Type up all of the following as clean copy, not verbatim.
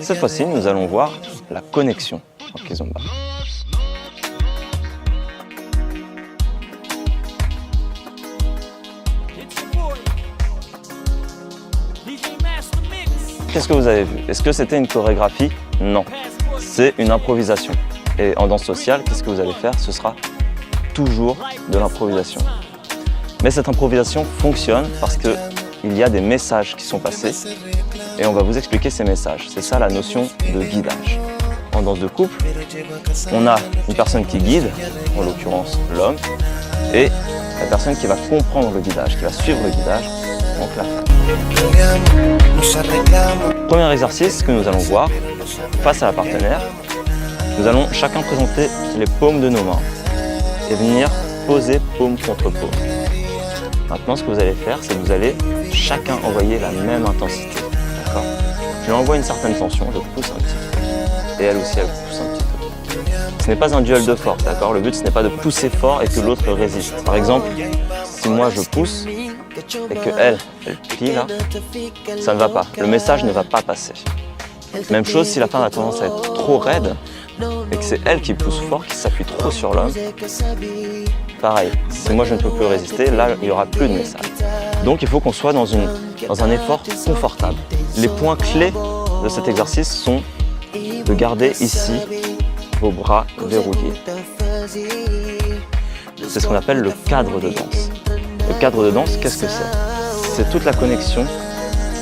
Cette fois-ci, nous allons voir la connexion en kizomba. Qu'est-ce que vous avez vu? Est-ce que c'était une chorégraphie? Non, c'est une improvisation. Et en danse sociale, qu'est-ce que vous allez faire? Ce sera toujours de l'improvisation. Mais cette improvisation fonctionne parce qu'il y a des messages qui sont passés et on va vous expliquer ces messages. C'est ça la notion de guidage. En danse de couple, on a une personne qui guide, en l'occurrence l'homme, et la personne qui va comprendre le guidage, qui va suivre le guidage, donc la femme. Premier exercice que nous allons voir, face à la partenaire, nous allons chacun présenter les paumes de nos mains et venir poser paume contre paume. Maintenant, ce que vous allez faire, c'est que vous allez chacun envoyer la même intensité. D'accord? Je lui envoie une certaine tension, je pousse un petit peu. Et elle aussi, elle pousse un petit peu. Ce n'est pas un duel de force, d'accord? Le but, ce n'est pas de pousser fort et que l'autre résiste. Par exemple, si moi je pousse et que elle plie là, ça ne va pas. Le message ne va pas passer. Même chose si la femme a tendance à être trop raide et que c'est elle qui pousse fort, qui s'appuie trop sur l'homme. Pareil, si moi je ne peux plus résister, là il n'y aura plus de message. Donc il faut qu'on soit dans un effort confortable. Les points clés de cet exercice sont de garder ici vos bras verrouillés. C'est ce qu'on appelle le cadre de danse. Le cadre de danse, qu'est-ce que c'est? C'est toute la connexion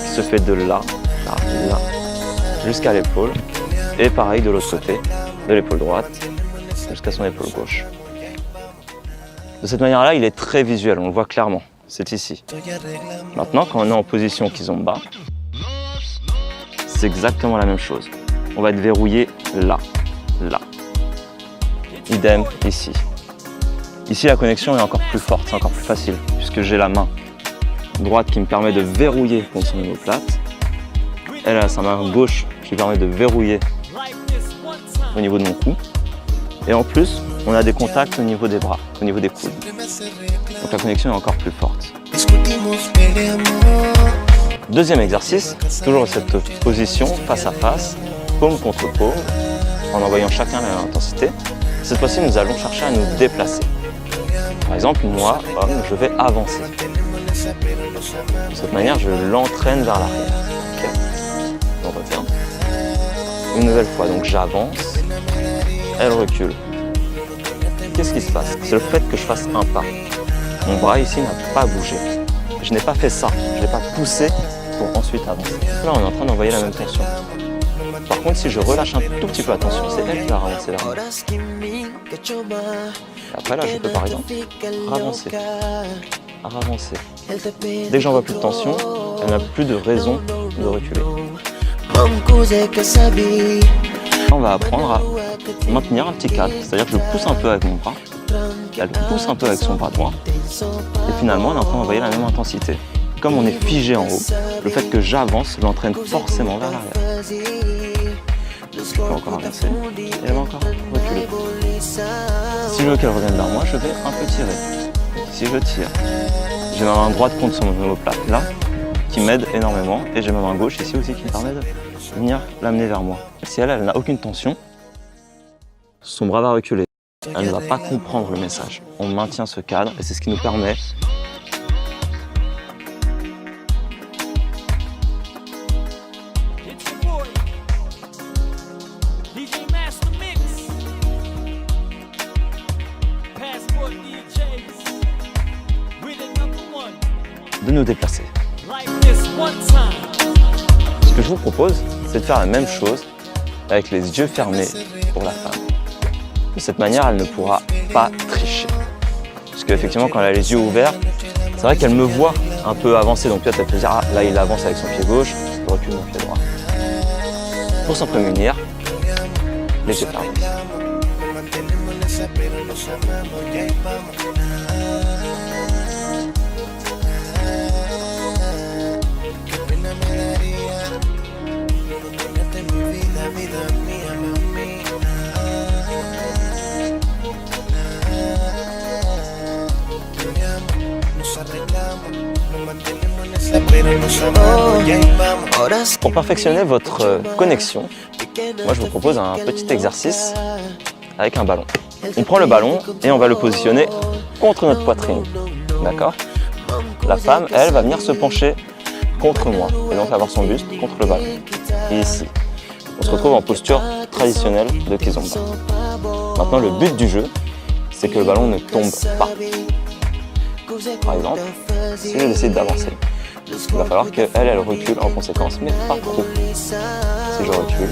qui se fait de là, là, là, jusqu'à l'épaule. Et pareil de l'autre côté, de l'épaule droite jusqu'à son épaule gauche. De cette manière-là, il est très visuel, on le voit clairement. C'est ici. Maintenant, quand on est en position kizomba, c'est exactement la même chose. On va être verrouillé là, là. Idem ici. Ici, la connexion est encore plus forte, c'est encore plus facile, puisque j'ai la main droite qui me permet de verrouiller contre son omoplate. Elle a sa main gauche qui permet de verrouiller au niveau de mon cou. Et en plus, on a des contacts au niveau des bras, au niveau des coudes. Donc la connexion est encore plus forte. Deuxième exercice, toujours cette position face à face, paume contre paume, en envoyant chacun la même intensité. Cette fois-ci, nous allons chercher à nous déplacer. Par exemple, moi, homme, je vais avancer. De cette manière, je l'entraîne vers l'arrière. Okay. On revient. Une nouvelle fois, donc j'avance, elle recule. Qu'est-ce qui se passe? C'est le fait que je fasse un pas. Mon bras ici n'a pas bougé. Je n'ai pas fait ça, je ne l'ai pas poussé pour ensuite avancer. Là, on est en train d'envoyer la même tension. Par contre, si je relâche un tout petit peu la tension, c'est elle qui va ravancer vers moi. Et après, là, je peux par exemple ravancer, ravancer. Dès que j'envoie plus de tension, elle n'a plus de raison de reculer. On va apprendre à maintenir un petit cadre, c'est-à-dire que je pousse un peu avec mon bras, elle pousse un peu avec son bras droit, et finalement on est en train d'envoyer la même intensité. Comme on est figé en haut, le fait que j'avance l'entraîne forcément vers l'arrière. Je peux encore avancer, et elle va encore reculer. Si je veux qu'elle revienne vers moi, je vais un peu tirer. Si je tire, j'ai ma main droite contre son omoplate là, qui m'aide énormément, et j'ai ma main gauche ici aussi qui me permet de venir l'amener vers moi. Si elle n'a aucune tension, son bras va reculer. Elle ne va pas comprendre le message. On maintient ce cadre et c'est ce qui nous permet de nous déplacer. Ce que je vous propose, c'est de faire la même chose avec les yeux fermés pour la femme. De cette manière, elle ne pourra pas tricher. Parce qu'effectivement, quand elle a les yeux ouverts, c'est vrai qu'elle me voit un peu avancer. Donc peut-être elle peut dire, ah, là il avance avec son pied gauche, je recule mon pied droit. Pour s'en prémunir, les yeux fermés. Pero Pour perfectionner votre connexion, moi je vous propose un petit exercice avec un ballon. On prend le ballon et on va le positionner contre notre poitrine. D'accord? La femme, elle, va venir se pencher contre moi et donc avoir son buste contre le ballon. Et ici, on se retrouve en posture traditionnelle de Kizomba. Maintenant, le but du jeu, c'est que le ballon ne tombe pas. Par exemple, si je décide d'avancer, il va falloir qu'elle recule en conséquence, mais pas trop. Si je recule,